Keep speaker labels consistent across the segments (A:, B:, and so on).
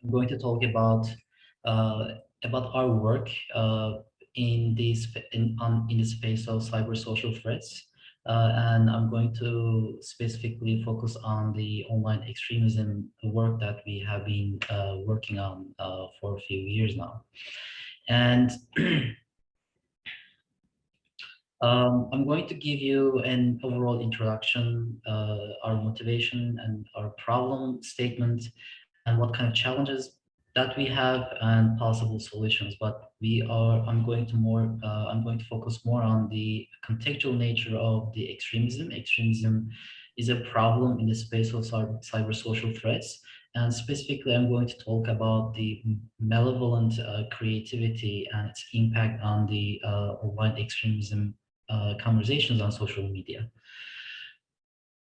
A: I'm going to talk uh, about our work in in the space of cyber social threats, and I'm going to specifically focus on the online extremism work that we have been working on for a few years now. And I'm going to give you an overall introduction, our motivation and our problem statement, and what kind of challenges that we have and possible solutions. But I'm going to focus more on the contextual nature of the extremism. Extremism is a problem in the space of cyber social threats. And specifically, I'm going to talk about the malevolent creativity and its impact on the online extremism conversations on social media.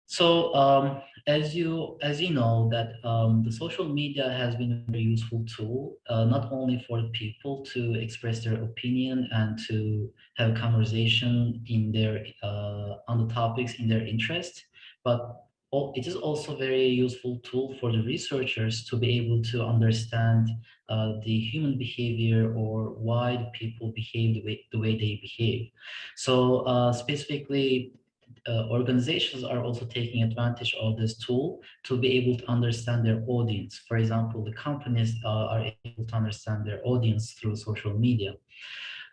A: So as you know that the social media has been a very useful tool, not only for people to express their opinion and to have a conversation in their on the topics in their interest, but it is also a very useful tool for the researchers to be able to understand the human behavior or why the people behave the way they behave. So specifically, organizations are also taking advantage of this tool to be able to understand their audience. For example, the companies are able to understand their audience through social media.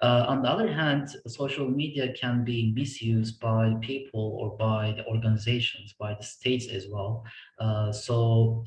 A: On the other hand, social media can be misused by people or by the organizations, by the states as well. So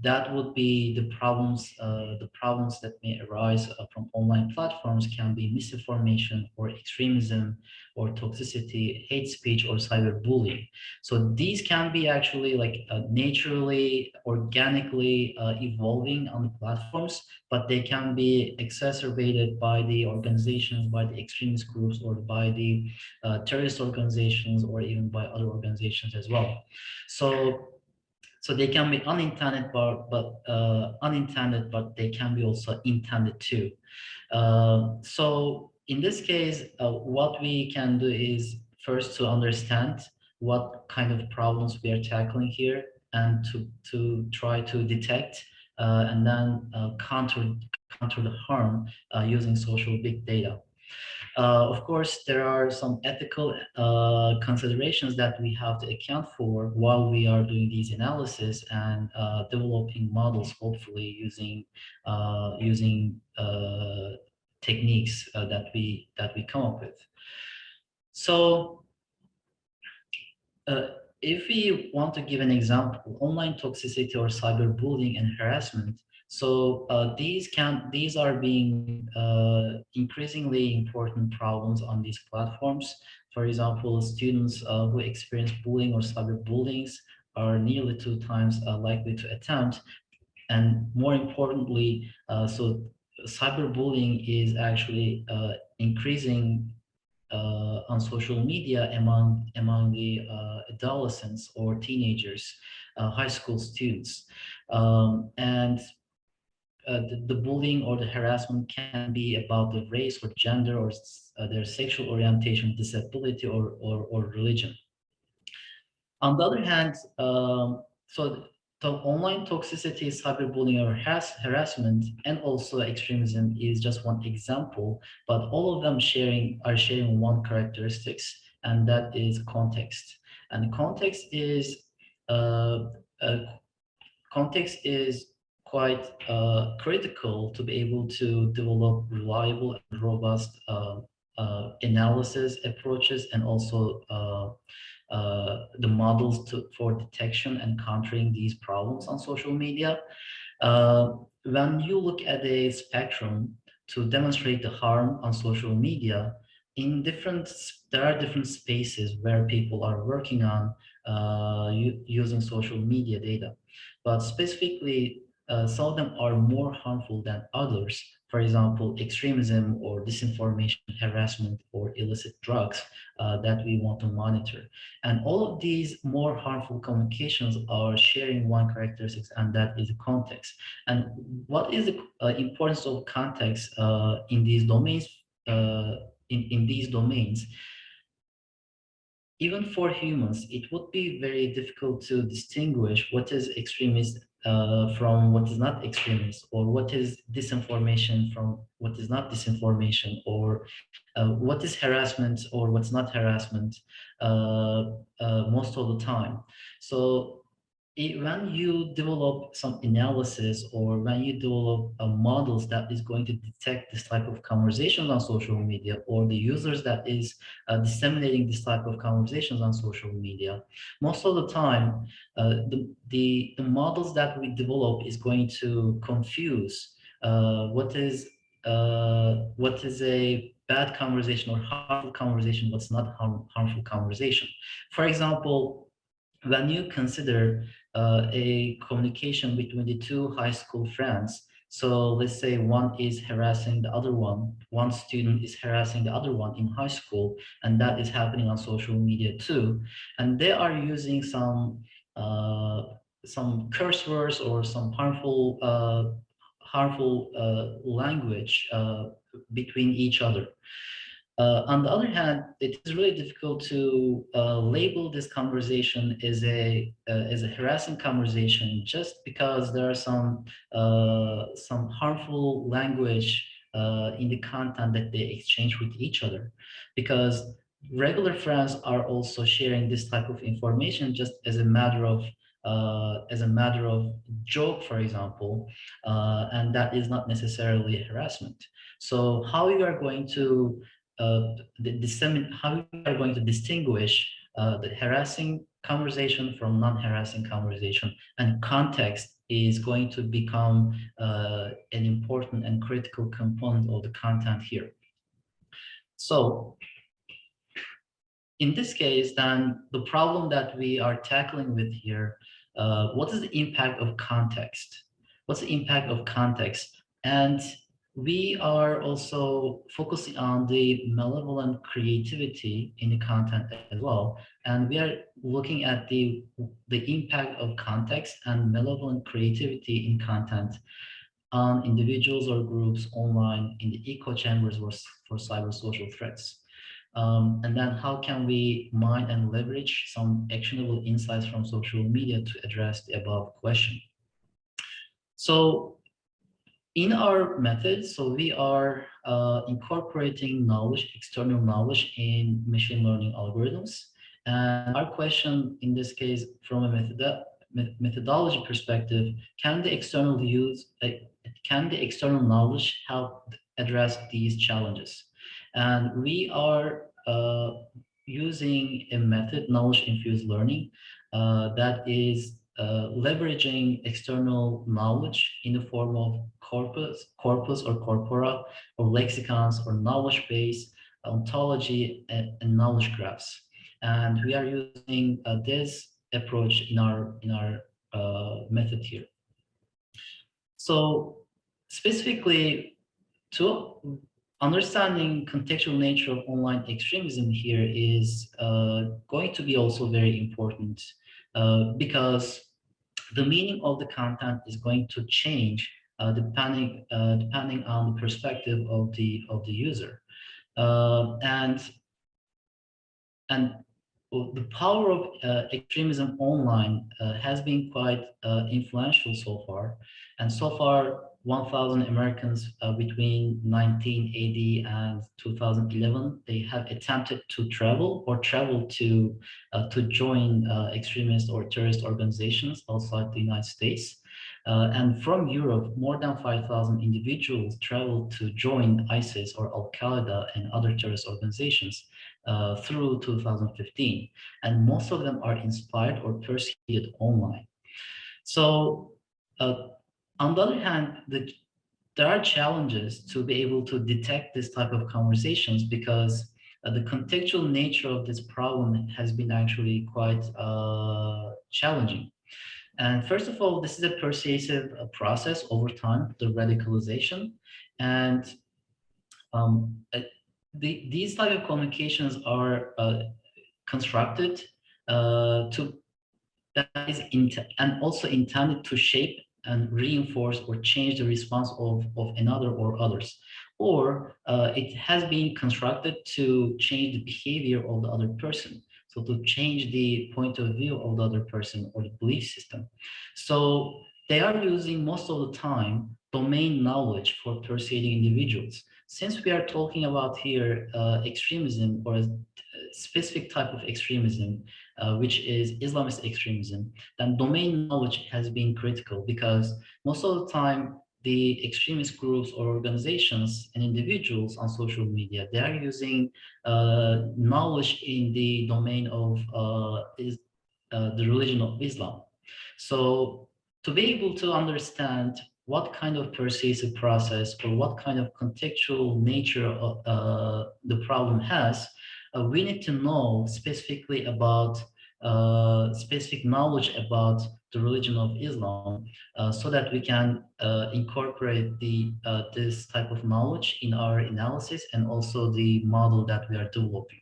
A: that would be the problems. The problems that may arise from online platforms can be misinformation or extremism or toxicity, hate speech, or cyberbullying. So these can be actually like naturally, organically evolving on the platforms, but they can be exacerbated by the organizations, by the extremist groups, or by the terrorist organizations, or even by other organizations as well. So so they can be unintended, but they can be also intended too. So in this case, what we can do is first to understand what kind of problems we are tackling here, and to try to detect and then counter the harm using social big data. Of course, there are some ethical considerations that we have to account for while we are doing these analysis and developing models, hopefully using techniques that we come up with. So uh, if we want to give an example, online toxicity or cyberbullying and harassment. So these are being increasingly important problems on these platforms. For example, students who experience bullying or cyberbullying are nearly 2 times likely to attempt. And more importantly, so cyberbullying is actually increasing on social media among the adolescents or teenagers, high school students, and the bullying or the harassment can be about the race or gender or their sexual orientation, disability, or religion. On the other hand, so online toxicity, cyberbullying, or harassment, and also extremism is just one example, but all of them sharing one characteristics, and that is context. And uh, uh, context is quite critical to be able to develop reliable and robust analysis approaches, and also the models for detection and countering these problems on social media. Uh, when you look at a spectrum to demonstrate the harm on social media, there are different spaces where people are working on using social media data. But specifically, some of them are more harmful than others. For example, extremism or disinformation, harassment, or illicit drugs that we want to monitor. And all of these more harmful communications are sharing one characteristics, and that is context. And what is the importance of context in these domains? In these domains, even for humans, it would be very difficult to distinguish what is extremist from what is not extremist, or what is disinformation from what is not disinformation, or what is harassment or what's not harassment most of the time. So when you develop some analysis, or when you develop models that is going to detect this type of conversations on social media, or the users that is disseminating this type of conversations on social media, most of the time, the models that we develop is going to confuse what is a bad conversation or harmful conversation, what's not harmful conversation. For example, when you consider a communication between the two high school friends, so let's say one is harassing the other one student is harassing the other one in high school, and that is happening on social media too, and they are using some curse words or some harmful language between each other. On the other hand, it is really difficult to label this conversation as a harassing conversation, just because there are some harmful language in the content that they exchange with each other. Because regular friends are also sharing this type of information just as a matter of joke, for example, and that is not necessarily harassment. So how you are going to how we are going to distinguish the harassing conversation from non-harassing conversation, and context is going to become an important and critical component of the content here. So in this case, then the problem that we are tackling with here, what is the impact of context? What's the impact of context? And we are also focusing on the malevolent creativity in the content as well. And we are looking at the impact of context and malevolent creativity in content on individuals or groups online in the echo chambers for cyber social threats. And then how can we mine and leverage some actionable insights from social media to address the above question? So in our methods, so we are incorporating knowledge, external knowledge in machine learning algorithms. And our question in this case, from a methodology perspective, can the external knowledge help address these challenges? And we are using a method, knowledge-infused learning, that is leveraging external knowledge in the form of corpus or corpora, or lexicons, or knowledge base, ontology, and knowledge graphs. And we are using this approach in our method here. So specifically, to understanding contextual nature of online extremism here is going to be also very important, because the meaning of the content is going to change depending on the perspective of the user, and the power of extremism online has been quite influential so far. And so far, 1,000 Americans between 1980 and 2011, they have attempted to travel to join extremist or terrorist organizations outside the United States. And from Europe, more than 5,000 individuals traveled to join ISIS or Al-Qaeda and other terrorist organizations through 2015, and most of them are inspired or persecuted online. So on the other hand, there are challenges to be able to detect this type of conversations, because the contextual nature of this problem has been actually quite challenging. And first of all, this is a pervasive process over time, the radicalization. And these type of communications are constructed to that is and also intended to shape and reinforce or change the response of another or others, or it has been constructed to change the behavior of the other person, so to change the point of view of the other person or the belief system. So they are using most of the time domain knowledge for persuading individuals. Since we are talking about here extremism or a specific type of extremism, which is Islamist extremism, then domain knowledge has been critical because most of the time the extremist groups or organizations and individuals on social media, they are using knowledge in the domain of the religion of Islam. So to be able to understand what kind of persuasive process or what kind of contextual nature the problem has, we need to know specifically about specific knowledge about the religion of Islam, so that we can incorporate this type of knowledge in our analysis and also the model that we are developing.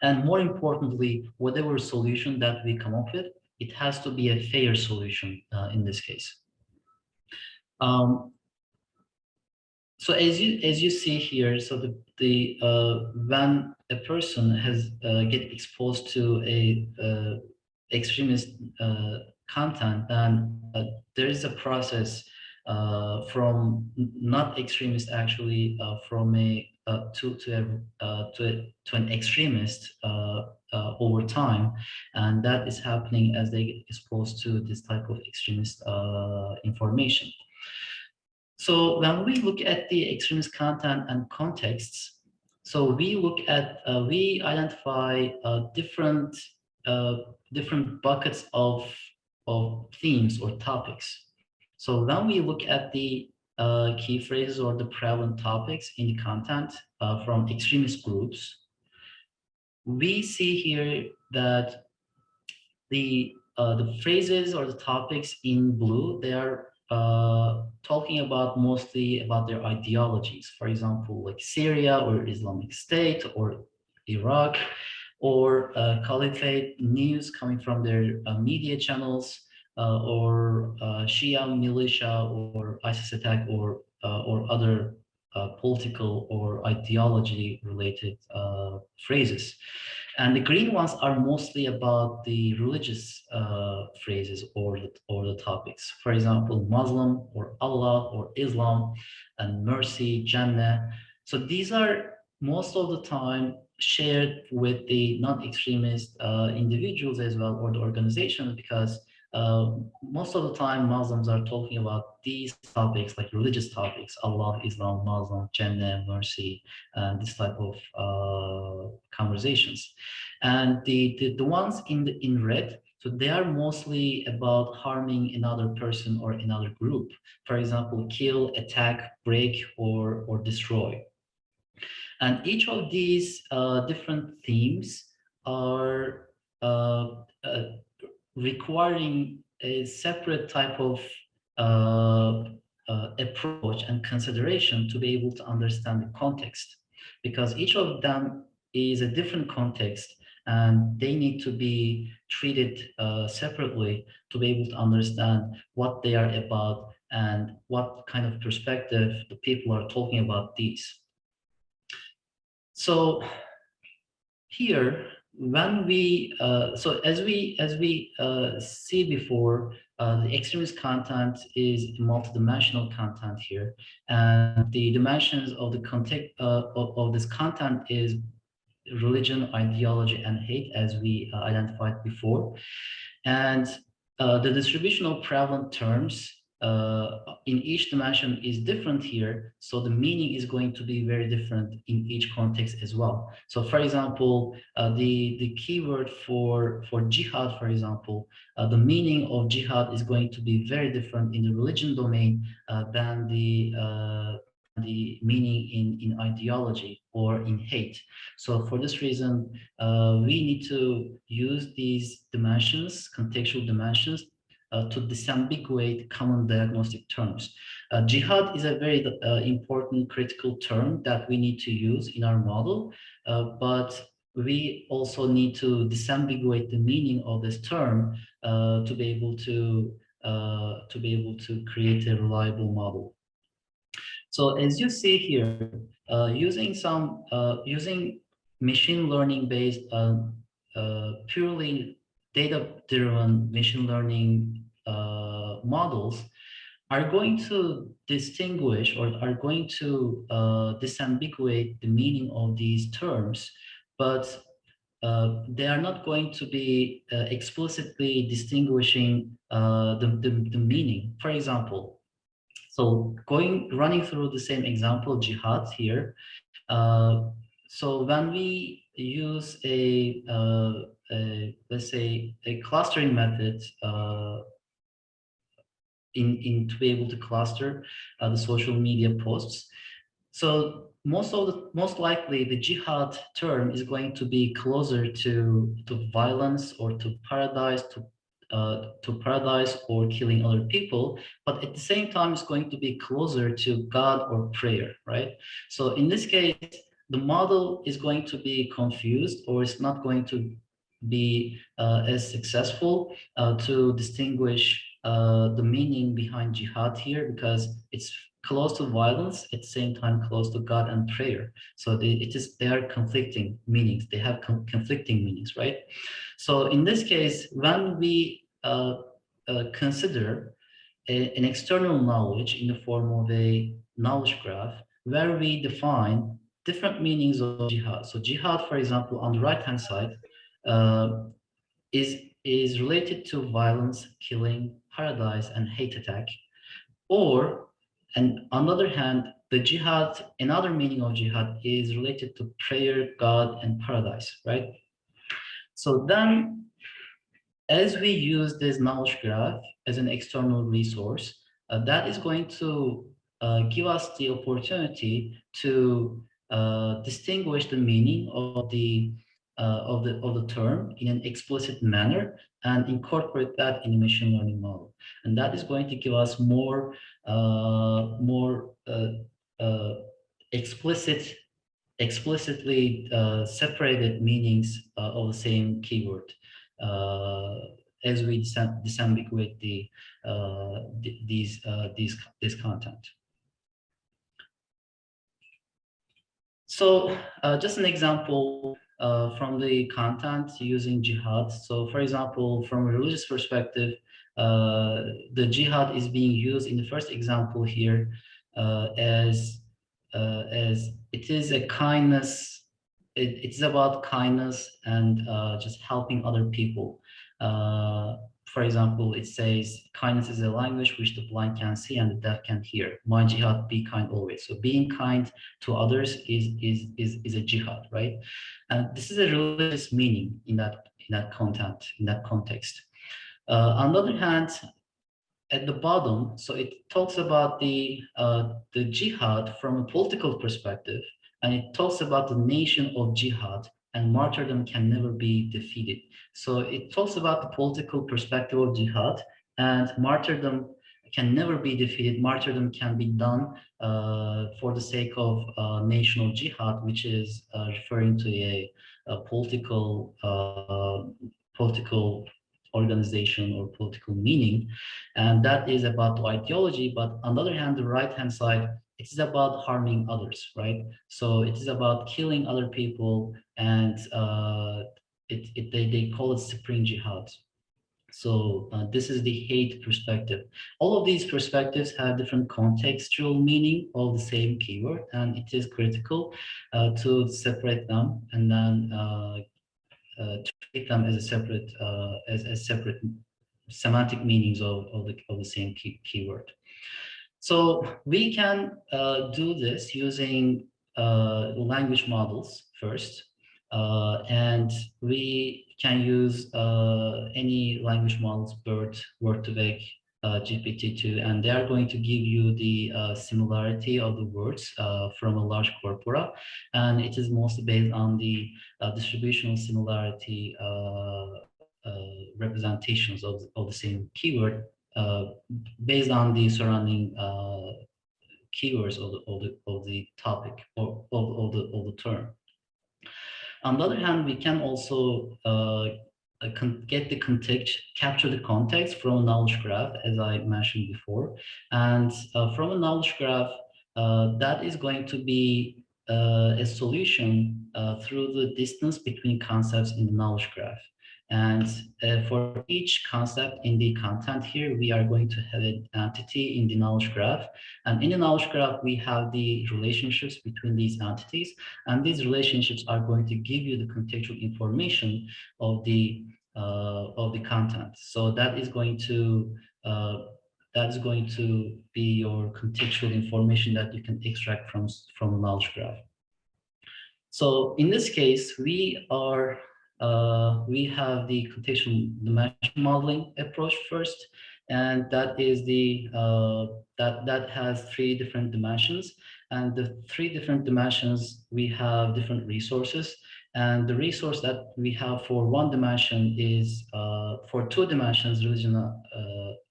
A: And more importantly, whatever solution that we come up with, it has to be a fair solution in this case. So as you see here, so when a person has get exposed to a extremist content, then there is a process from not extremist actually from a to an extremist over time, and that is happening as they get exposed to this type of extremist information. So when we look at the extremist content and contexts, so we look at, we identify different buckets of themes or topics. So when we look at the key phrases or the prevalent topics in the content from extremist groups, we see here that the phrases or the topics in blue, they are talking about mostly about their ideologies. For example, like Syria or Islamic State or Iraq, or caliphate news coming from their media channels, or Shia militia or ISIS attack, or other political or ideology related phrases. And the green ones are mostly about the religious phrases or the topics. For example, Muslim or Allah or Islam and mercy, Jannah. So these are most of the time shared with the non-extremist individuals as well, or the organizations, because most of the time Muslims are talking about these topics, like religious topics: Allah, Islam, Muslim, Jannah, mercy, and this type of conversations. And the ones in red, so they are mostly about harming another person or another group. For example, kill, attack, break, or destroy. And each of these different themes are requiring a separate type of approach and consideration to be able to understand the context, because each of them is a different context and they need to be treated separately to be able to understand what they are about and what kind of perspective the people are talking about these. So here, when we so as we see before, the extremist content is multidimensional content here, and the dimensions of the context of this content is religion, ideology, and hate, as we identified before. And the distribution of prevalent terms in each dimension is different here, so the meaning is going to be very different in each context as well. So for example, the keyword for jihad, for example, the meaning of jihad is going to be very different in the religion domain than the meaning in ideology or in hate. So for this reason, we need to use these dimensions, contextual dimensions, to disambiguate common diagnostic terms. Jihad is a very important critical term that we need to use in our model, but we also need to disambiguate the meaning of this term to be able to create a reliable model. So as you see here, using machine learning based purely data-driven machine learning models are going to distinguish or are going to disambiguate the meaning of these terms, but they are not going to be explicitly distinguishing the meaning. For example, so running through the same example, jihad here. Uh, so when we use let's say a clustering method to be able to cluster the social media posts. So most likely the jihad term is going to be closer to violence or to paradise or killing other people, but at the same time it's going to be closer to God or prayer, right? So in this case, the model is going to be confused, or it's not going to be as successful to distinguish the meaning behind jihad here, because it's close to violence, at the same time close to God and prayer. So they are conflicting meanings. They have conflicting meanings, right? So in this case, when we consider an external knowledge in the form of a knowledge graph, where we define different meanings of jihad. So jihad, for example, on the right-hand side, uh, is related to violence, killing, paradise, and hate attack. Or, and on the other hand, the jihad, another meaning of jihad is related to prayer, God, and paradise, right? So then, as we use this knowledge graph as an external resource, that is going to give us the opportunity to distinguish the meaning of the term in an explicit manner and incorporate that in a machine learning model. And that is going to give us more uh, explicitly separated meanings of the same keyword uh, as we disambiguate this content. So just an example from the content using jihad. So for example, from a religious perspective, the jihad is being used in the first example here as it is a kindness. It's about kindness and just helping other people. For example, it says, kindness is a language which the blind can see and the deaf can hear. My jihad, be kind always. So being kind to others is a jihad, right? And this is a religious meaning in that context. On the other hand, at the bottom, so it talks about the jihad from a political perspective, and it talks about the nation of jihad, and martyrdom can never be defeated. So it talks about the political perspective of jihad, and martyrdom can never be defeated. Martyrdom can be done for the sake of national jihad, which is referring to a political organization or political meaning, and that is about the ideology. But on the other hand, the right-hand side, it is about harming others, right? So it is about killing other people, and they call it supreme jihad. So this is the hate perspective. All of these perspectives have different contextual meaning of the same keyword, and it is critical to separate them and then treat them as a separate separate semantic meanings of the same keyword. So we can do this using language models first, and we can use any language models, BERT, Word2Vec, GPT-2, and they are going to give you the similarity of the words from a large corpora, and it is mostly based on the distributional similarity representations of the same keyword based on the surrounding keywords of the topic or of the term. On the other hand, we can also get the context, capture the context from a knowledge graph, as I mentioned before. And from a knowledge graph, that is going to be a solution through the distance between concepts in the knowledge graph. And for each concept in the content here, we are going to have an entity in the knowledge graph. And in the knowledge graph, we have the relationships between these entities. And these relationships are going to give you the contextual information of the content. So that is going to be your contextual information that you can extract from the knowledge graph. So in this case, we have the contextual dimension modeling approach first, and that is that has three different dimensions. And the three different dimensions, we have different resources. And the resource that we have for one dimension is for two dimensions, religion,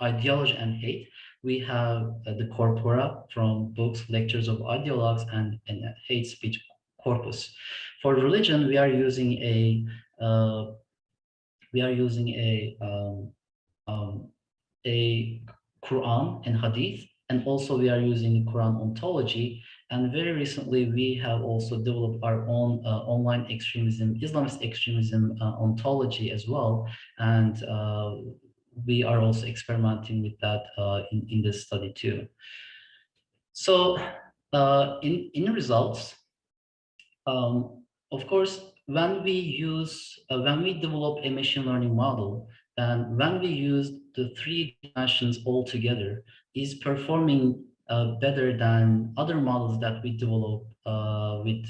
A: ideology, and hate. We have the corpora from books, lectures of ideologues, and hate speech corpus. For religion, uh, we are using a Quran and Hadith, and also we are using Quran ontology. And very recently, we have also developed our own online extremism, Islamist extremism ontology as well, and we are also experimenting with that in this study too. So in results, of course, when we develop a machine learning model, and when we use the three dimensions all together, is performing better than other models that we develop with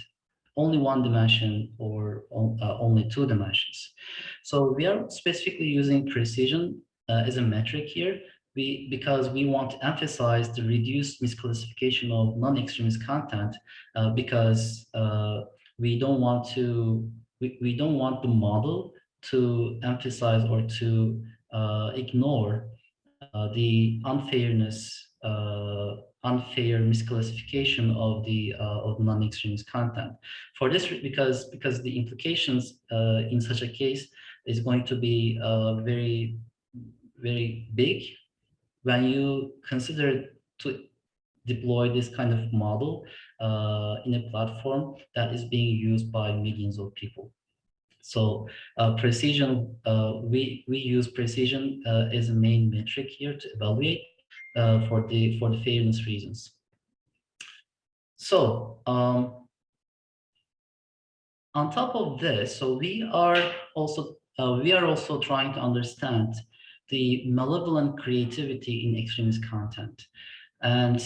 A: only one dimension or only two dimensions. So we are specifically using precision as a metric here, because we want to emphasize the reduced misclassification of non-extremist content, because we don't want the model to emphasize or to ignore the unfair misclassification of non-extremist content. For this, because the implications in such a case is going to be very very big when you consider to deploy this kind of model in a platform that is being used by millions of people. So precision, we use precision as a main metric here to evaluate for the fairness reasons. So on top of this, so we are also trying to understand the malevolent creativity in extremist content, and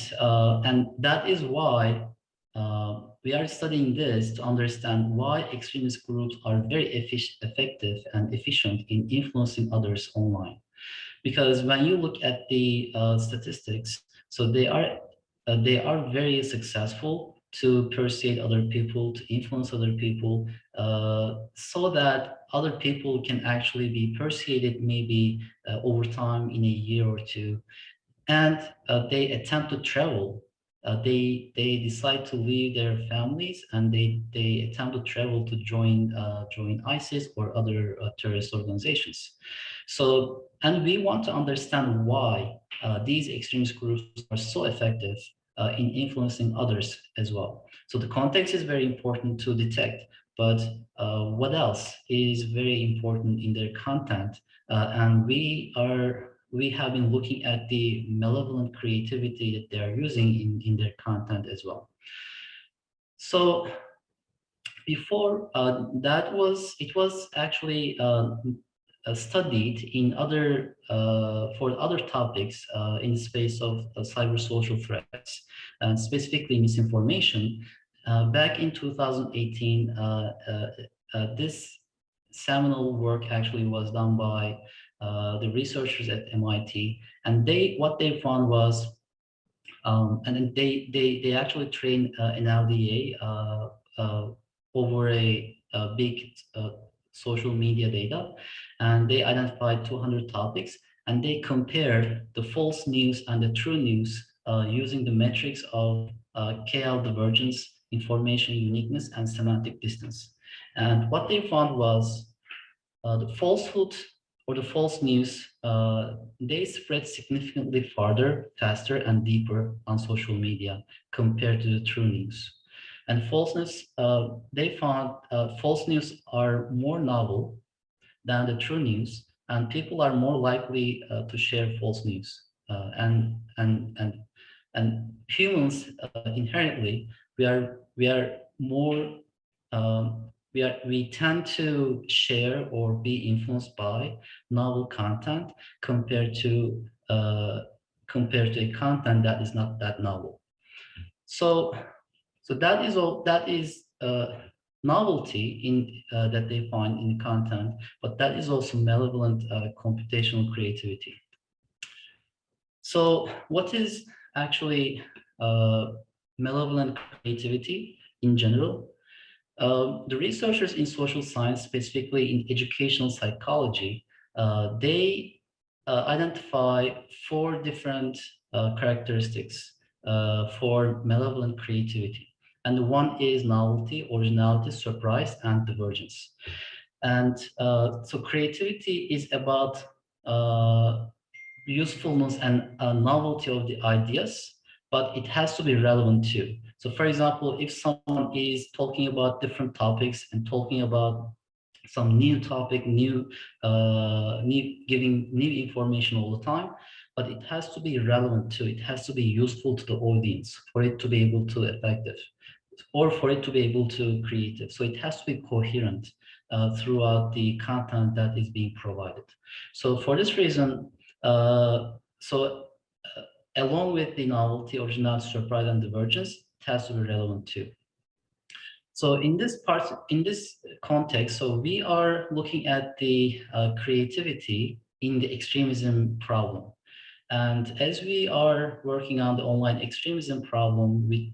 A: that is why we are studying this to understand why extremist groups are very effective and efficient in influencing others online. Because when you look at the statistics, so they are very successful to persuade other people, to influence other people, so that other people can actually be persuaded maybe over time in a year or two. And they attempt to travel. They decide to leave their families, and they attempt to travel to join ISIS or other terrorist organizations. So, and we want to understand why these extremist groups are so effective in influencing others as well. So the context is very important to detect, but what else is very important in their content? And we have been looking at the malevolent creativity that they are using in their content as well. So before it was actually studied in other for other topics in the space of cyber social threats, and specifically misinformation. Back in 2018, this seminal work actually was done by the researchers at MIT, and what they found was, and then they actually trained an LDA over a big social media data, and they identified 200 topics, and they compared the false news and the true news using the metrics of KL divergence, information uniqueness, and semantic distance. And what they found was the falsehood or the false news, they spread significantly farther, faster, and deeper on social media compared to the true news. And falseness, they found false news are more novel, than the true news, and people are more likely to share false news. And humans inherently, we are more we tend to share or be influenced by novel content compared to a content that is not that novel. So that is all. That is novelty in that they find in the content, but that is also malevolent computational creativity. So what is actually malevolent creativity in general? The researchers in social science, specifically in educational psychology, they identify 4 different characteristics for malevolent creativity. And one is novelty, originality, surprise, and divergence. And so creativity is about usefulness and novelty of the ideas, but it has to be relevant too. So for example, if someone is talking about different topics and talking about some new topic, giving new information all the time, but it has to be relevant too. It has to be useful to the audience for it to be able to effective, or for it to be able to creative. So it has to be coherent throughout the content that is being provided. So for this reason, along with the novelty, originality, surprise, and divergence, it has to be relevant too. So in this context, so we are looking at the creativity in the extremism problem. And as we are working on the online extremism problem with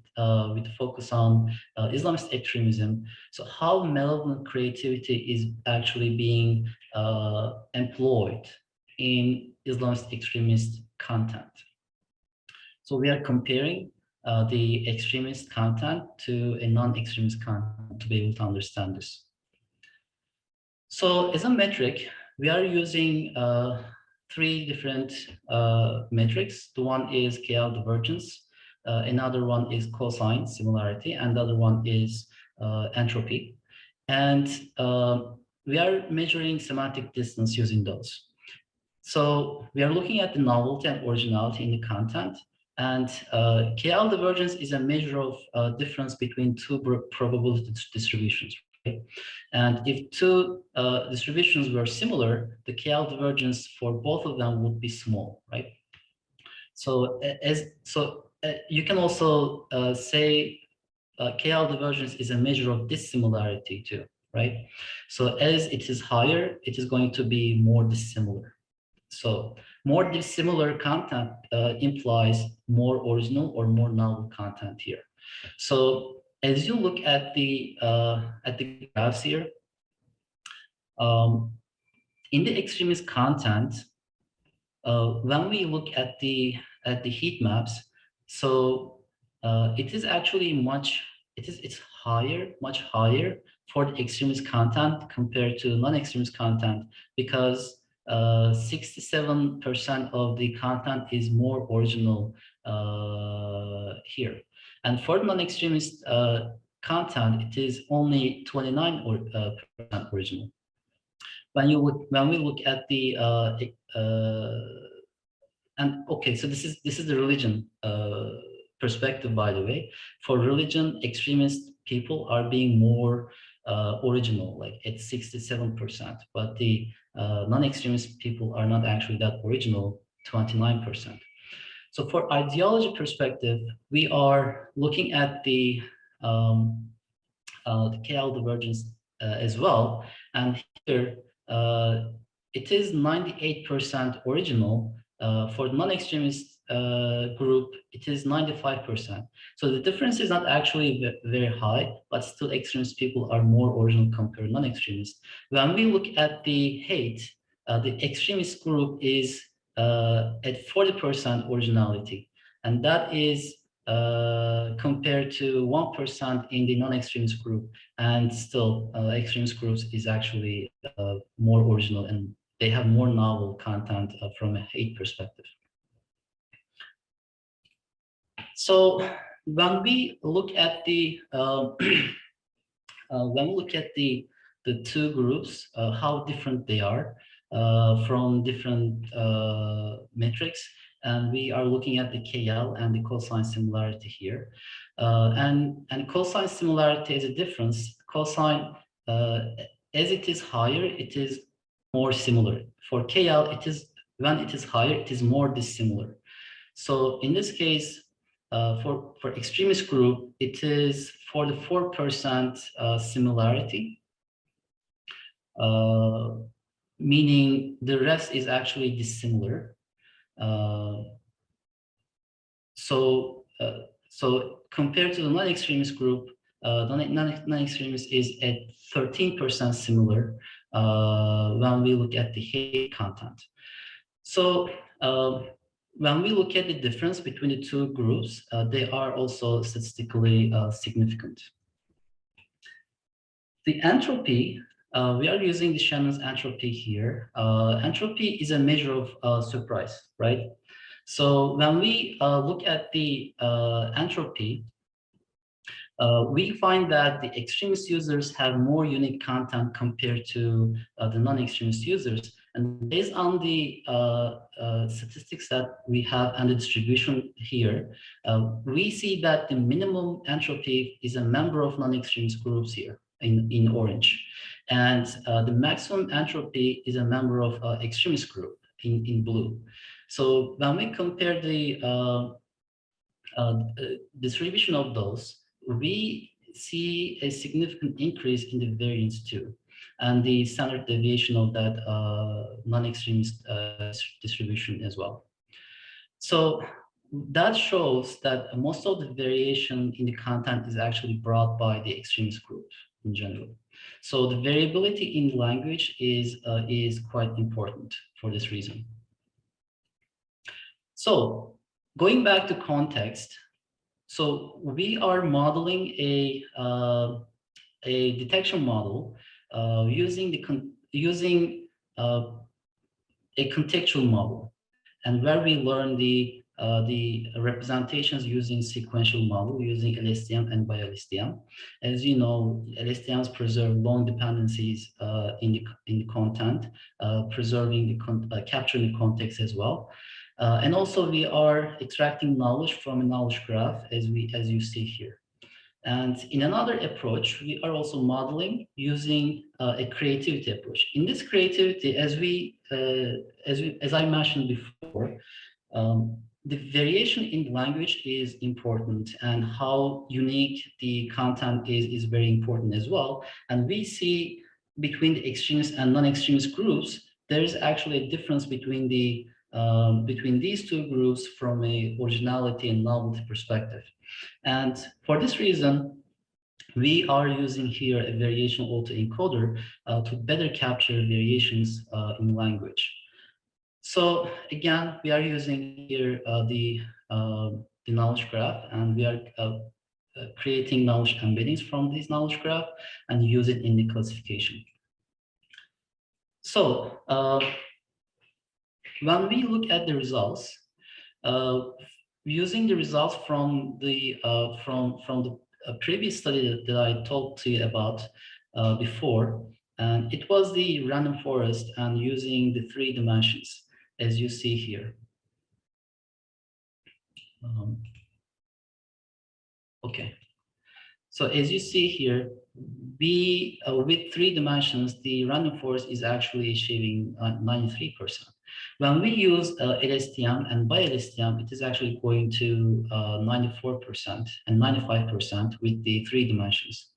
A: focus on Islamist extremism, so how malevolent creativity is actually being employed in Islamist extremist content. So we are comparing the extremist content to a non-extremist content to be able to understand this. So as a metric, we are using 3 different metrics. The one is KL divergence, another one is cosine similarity, and the other one is entropy. And we are measuring semantic distance using those. So we are looking at the novelty and originality in the content. And KL divergence is a measure of difference between 2 probability distributions. Right? And if 2 distributions were similar, the KL divergence for both of them would be small, right? So you can also say KL divergence is a measure of dissimilarity too, right? So as it is higher, it is going to be more dissimilar. So more dissimilar content implies more original or more novel content here. So as you look at the graphs here, in the extremist content, when we look at the heat maps, so it is actually much higher for the extremist content compared to non-extremist content, because 67% of the content is more original here, and for non-extremist content, it is only 29% original. When we look at the and okay, so this is the religion perspective, by the way. For religion, extremist people are being more original, like at 67%, but the non-extremist people are not actually that original, 29%. So for ideology perspective, we are looking at the KL divergence as well, and here it is 98% original. For the non-extremist group, it is 95%. So the difference is not actually very high, but still extremist people are more original compared to non-extremist. When we look at the hate, the extremist group is at 40% originality, and that is compared to 1% in the non-extremist group, and still extremist groups is actually more original, and they have more novel content from a hate perspective. So when we look at the the two groups, how different they are from different metrics. And we are looking at the KL and the cosine similarity here. And cosine similarity is a difference. Cosine, as it is higher, it is more similar. For KL, it is when it is higher, it is more dissimilar. So in this case, for extremist group, it is for the 4% similarity, meaning the rest is actually dissimilar. So compared to the non-extremist group, non-extremist is at 13% similar when we look at the hate content. So when we look at the difference between the two groups, they are also statistically significant. The entropy, we are using the Shannon's entropy here. Entropy is a measure of surprise, right? So when we look at the entropy, we find that the extremist users have more unique content compared to the non-extremist users. And based on the statistics that we have and the distribution here, we see that the minimum entropy is a member of non-extremist groups here in orange. And the maximum entropy is a member of extremist group in blue. So when we compare the distribution of those, we see a significant increase in the variance too, and the standard deviation of that non-extremist distribution as well. So that shows that most of the variation in the content is actually brought by the extremist group in general. So the variability in language is quite important for this reason. So going back to context, so we are modeling a detection model using a contextual model, and where we learn the representations using sequential model using LSTM and bi-LSTM. As you know, LSTMs preserve long dependencies in the content, preserving capturing the context as well. And also we are extracting knowledge from a knowledge graph as you see here. And in another approach, we are also modeling using a creativity approach. In this creativity, as I mentioned before, the variation in language is important, and how unique the content is very important as well. And we see between the extremist and non-extremist groups, there is actually a difference between these two groups from a originality and novelty perspective. And for this reason, we are using here a variation autoencoder to better capture variations in language. So again, we are using here the knowledge graph, and we are creating knowledge embeddings from this knowledge graph and use it in the classification. So when we look at the results, using the results from the previous study that I talked to you about before, and it was the random forest and using the 3 dimensions, as you see here. Okay. So as you see here, we with 3 dimensions, the random forest is actually achieving 93%. When we use LSTM and bi-LSTM, it is actually going to 94% and 95% with the 3 dimensions.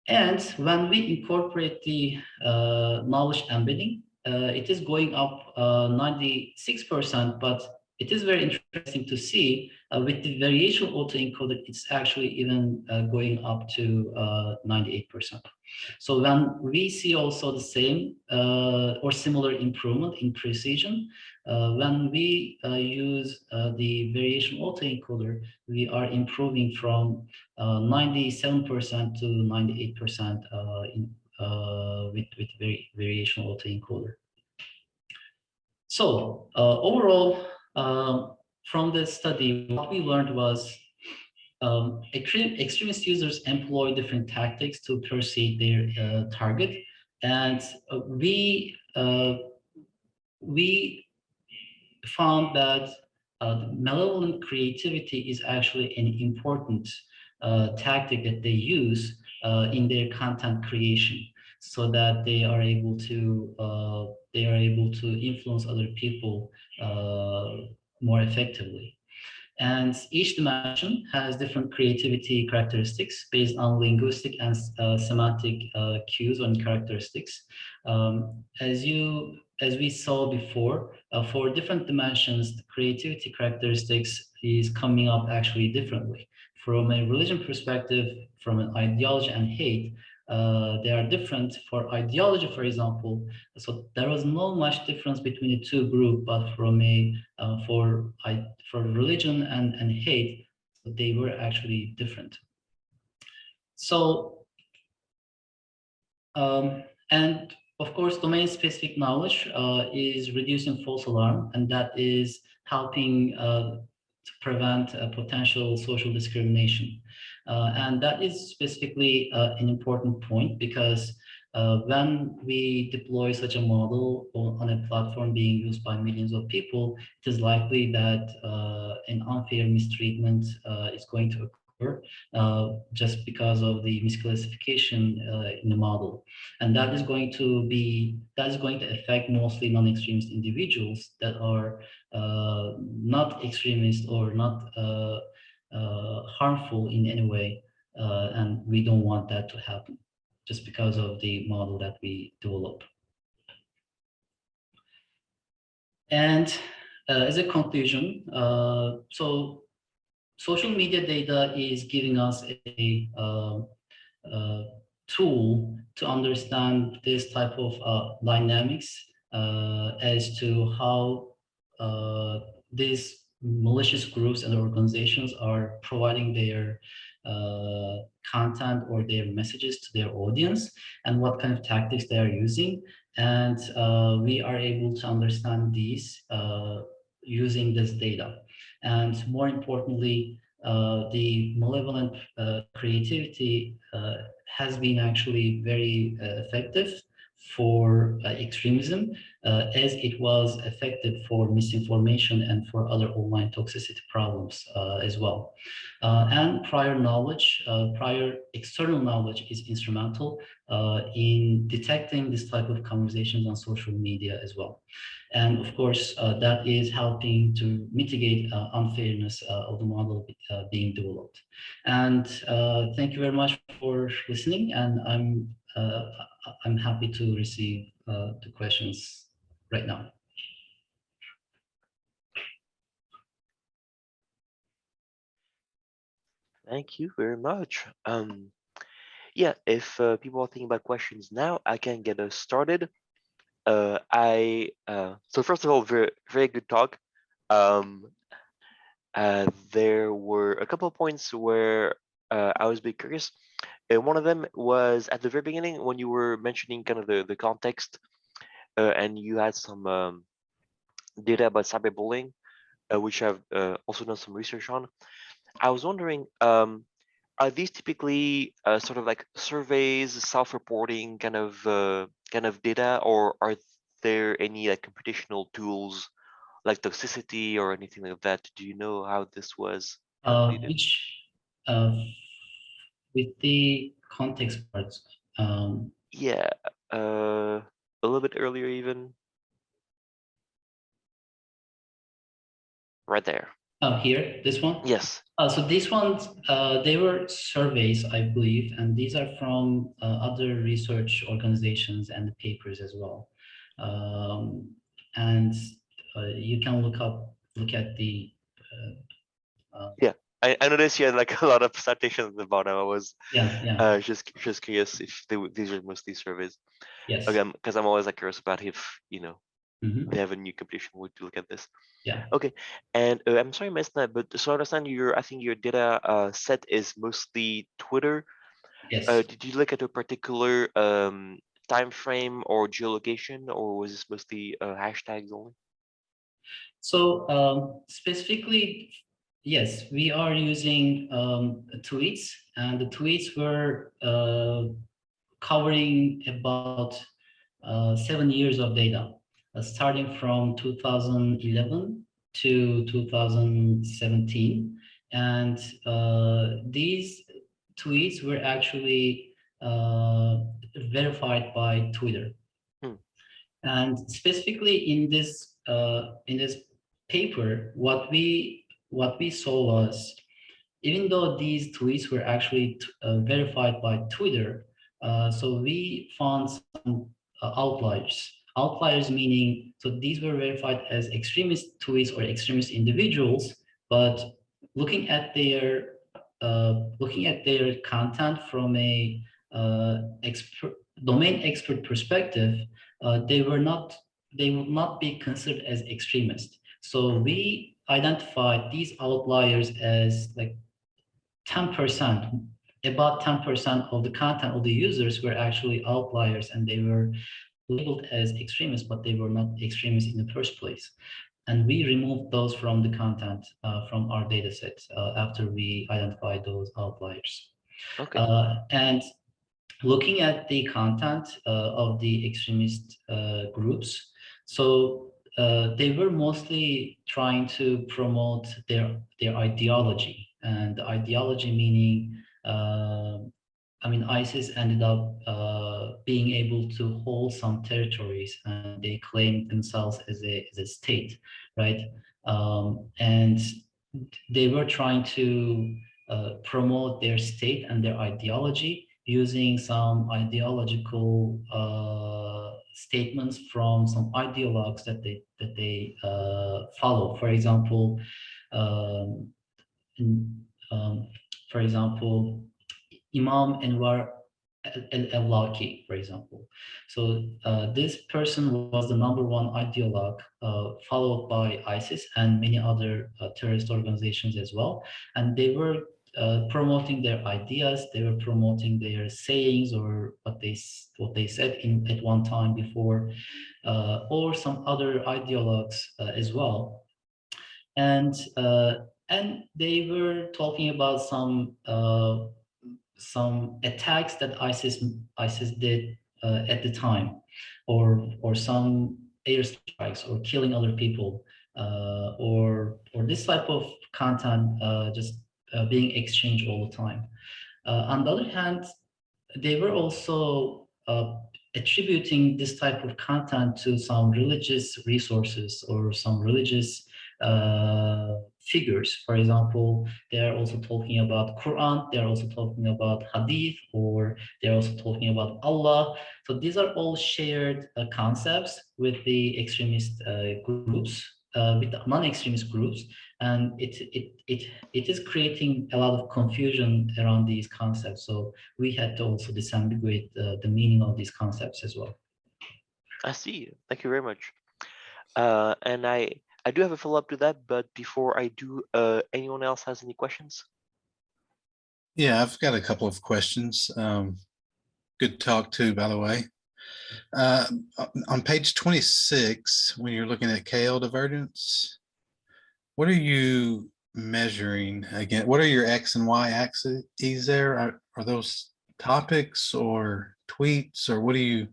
A: And when we incorporate the knowledge embedding, it is going up 96%, but it is very interesting to see with the variation autoencoded, it's actually even going up to 98%. So when we see also the same or similar improvement in precision, when we use the variation autoencoder, we are improving from 97% to 98% with variation autoencoder. So overall, from this study, what we learned was extremist users employ different tactics to persuade their target, and we found that malevolent creativity is actually an important tactic that they use in their content creation, so that they are able to influence other people more effectively. And each dimension has different creativity characteristics based on linguistic and semantic cues and characteristics. As we saw before, for different dimensions, the creativity characteristics is coming up actually differently. From a religion perspective, from an ideology and hate, they are different. For ideology, for example, so there was no much difference between the two groups, but from a for religion and hate, so they were actually different. So and of course, domain-specific knowledge is reducing false alarm, and that is helping to prevent potential social discrimination. And that is specifically an important point, because when we deploy such a model on a platform being used by millions of people, it is likely that an unfair mistreatment is going to occur just because of the misclassification in the model. And that is going to affect mostly non-extremist individuals that are not extremist or not harmful in any way. And we don't want that to happen just because of the model that we develop. And as a conclusion, so social media data is giving us a tool to understand this type of dynamics as to how these malicious groups and organizations are providing their content or their messages to their audience, and what kind of tactics they are using. And we are able to understand these using this data. And more importantly, the malevolent creativity has been actually very effective for extremism, as it was effective for misinformation and for other online toxicity problems as well. And prior external knowledge is instrumental in detecting this type of conversations on social media as well. And of course, that is helping to mitigate unfairness of the model being developed. And thank you very much for listening. And I'm happy to receive the questions right now.
B: Thank you very much. Yeah, if people are thinking about questions now, I can get us started. So first of all, very very good talk. Um, there were a couple of points where I was a bit curious. One of them was at the very beginning when you were mentioning kind of the context, and you had some data about cyberbullying, which I've also done some research on. I was wondering, are these typically sort of like surveys, self-reporting kind of data, or are there any like computational tools like toxicity or anything like that? Do you know how this was calculated?
A: Which uh, with the context parts.
B: Yeah, a little bit earlier even, right there.
A: Oh, here, this one.
B: Yes.
A: So these ones, they were surveys, I believe, and these are from other research organizations and the papers as well. And you can look at the.
B: Yeah, I noticed you had like a lot of citations at the bottom. I was
A: Yeah.
B: just curious if these are mostly surveys.
A: Yes.
B: Okay, because I'm always like curious about if
A: Mm-hmm.
B: they have a new computation way to look at this.
A: Yeah.
B: Okay, and I'm sorry I missed that, but so I understand I think your data set is mostly Twitter.
A: Yes.
B: Did you look at a particular time frame or geolocation, or was this mostly hashtags only?
A: So specifically, Yes, we are using tweets, and the tweets were covering about 7 years of data, starting from 2011 to 2017. And these tweets were actually verified by Twitter.
B: Hmm.
A: And specifically in this paper, what we saw was, even though these tweets were actually verified by Twitter, so we found some outliers. Outliers meaning, so these were verified as extremist tweets or extremist individuals, but looking at their content from a domain expert perspective, they would not be considered as extremist. So we identified these outliers as like 10%, about 10% of the content of the users were actually outliers, and they were labeled as extremists, but they were not extremists in the first place. And we removed those from the content from our data sets after we identified those outliers.
B: Okay.
A: And looking at the content of the extremist groups, so they were mostly trying to promote their ideology, and the ideology meaning, I mean, ISIS ended up being able to hold some territories, and they claimed themselves as a state, right? And they were trying to promote their state and their ideology using some ideological statements from some ideologues that they follow. For example, um, in, um, for example, Imam Anwar al-Awlaki, for example. So this person was the number one ideologue, followed by ISIS and many other terrorist organizations as well. And they were promoting their ideas, they were promoting their sayings or what they said at one time before, or some other ideologues as well. And they were talking about some attacks that ISIS did at the time, or some airstrikes or killing other people, or this type of content just being exchanged all the time. On the other hand, they were also attributing this type of content to some religious resources or some religious figures. For example, they are also talking about Quran, they are also talking about Hadith, or they're also talking about Allah. So these are all shared concepts with the extremist groups, with the non-extremist groups, and it is creating a lot of confusion around these concepts. So we had to also disambiguate the meaning of these concepts as well.
B: I see. Thank you very much. And I do have a follow-up to that, but before I do, anyone else has any questions?
C: Yeah, I've got a couple of questions. Good talk too, by the way. On page 26, when you're looking at KL divergence, what are you measuring again? What are your X and Y axes there? Are those topics or tweets, or what are you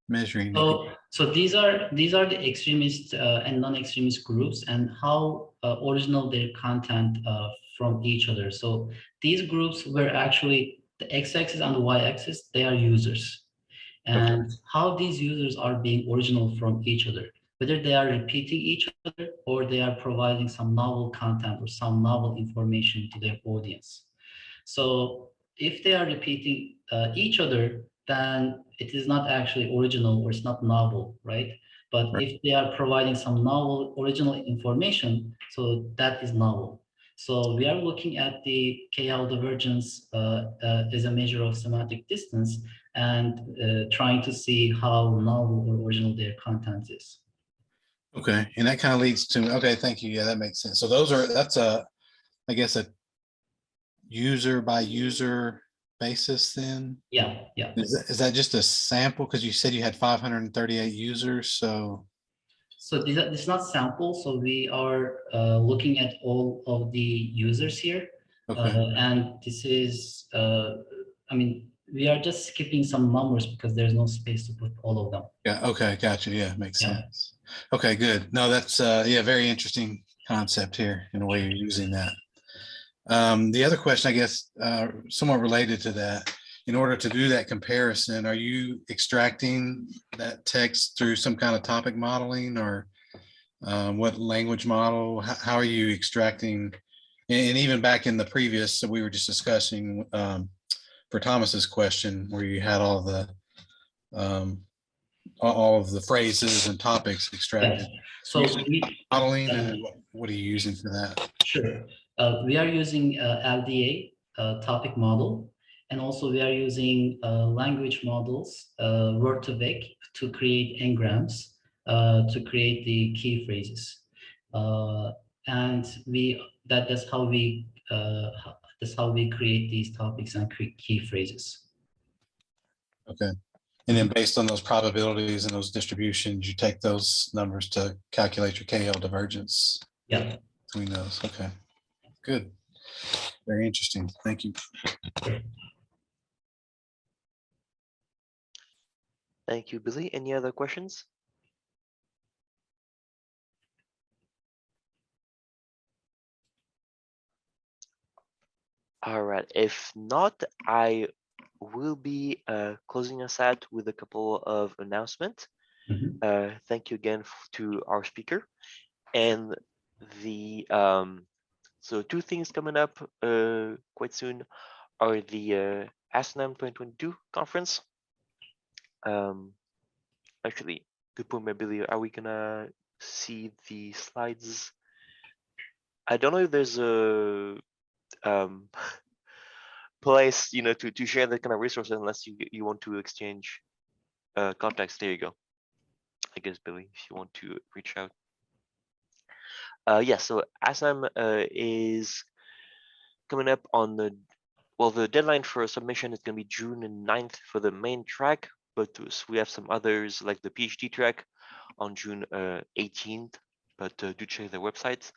C: measuring?
A: So these are the extremist and non-extremist groups, and how original their content from each other. So these groups were actually the x-axis and the y-axis, they are users,
B: Okay.
A: and how these users are being original from each other, whether they are repeating each other or they are providing some novel content or some novel information to their audience. So if they are repeating each other, then it is not actually original or it's not novel, right? But
C: Right.
A: if they are providing some novel original information, so that is novel. So we are looking at the KL divergence as a measure of semantic distance, and trying to see how novel or original their content is.
C: Okay, and that kind of leads to, okay, thank you. Yeah, that makes sense. So that's I guess a user by user basis then?
A: Yeah, yeah.
C: Is that just a sample? Because you said you had 538 users, so
A: So this is not sample. So we are looking at all of the users here.
C: Okay,
A: And this is, I mean, we are just skipping some numbers because there's no space to put all of them.
C: yeah, okay, gotcha. Yeah, makes
A: Yeah.
C: sense. Okay, good. No, that's yeah, very interesting concept here in the way you're using that. The other question, I guess, somewhat related to that, in order to do that comparison, are you extracting that text through some kind of topic modeling, or what language model? How are you extracting? And even back in the previous, so we were just discussing for Thomas's question, where you had um, all of the phrases and topics extracted.
A: Yeah. So
C: Modeling, and what are you using for that?
A: sure. We are using LDA topic model, and also we are using language models, Word2Vec, to create engrams, to create the key phrases, and that's how we create these topics and create key phrases.
C: Okay. And then based on those probabilities and those distributions, you take those numbers to calculate your KL divergence
A: Yeah.
C: between those. Okay, good. Very interesting. Thank you.
B: Thank you, Billy. Any other questions? All right. If not, I will be closing us out with a couple of announcements.
A: Mhm.
B: Thank you again to our speaker. And the so two things coming up quite soon are the ASNAM 2022 conference. Actually, good point, Billy. Are we gonna see the slides? I don't know if there's a place, to share that kind of resource unless you want to exchange contacts. There you go. I guess, Billy, if you want to reach out. Yeah, so ASAM is coming up on the deadline for submission is going to be June 9th for the main track, but we have some others like the PhD track on June 18th, but do check their websites.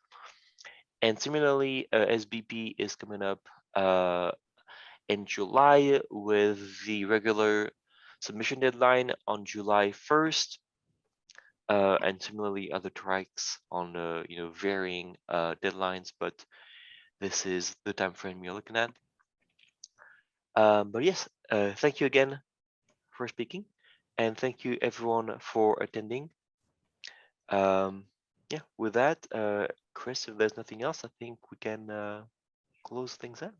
B: And similarly, SBP is coming up in July with the regular submission deadline on July 1st. And similarly, other tracks on varying deadlines, but this is the time frame you're looking at. But yes, thank you again for speaking, and thank you everyone for attending. Yeah, with that, Chris, if there's nothing else, I think we can close things out.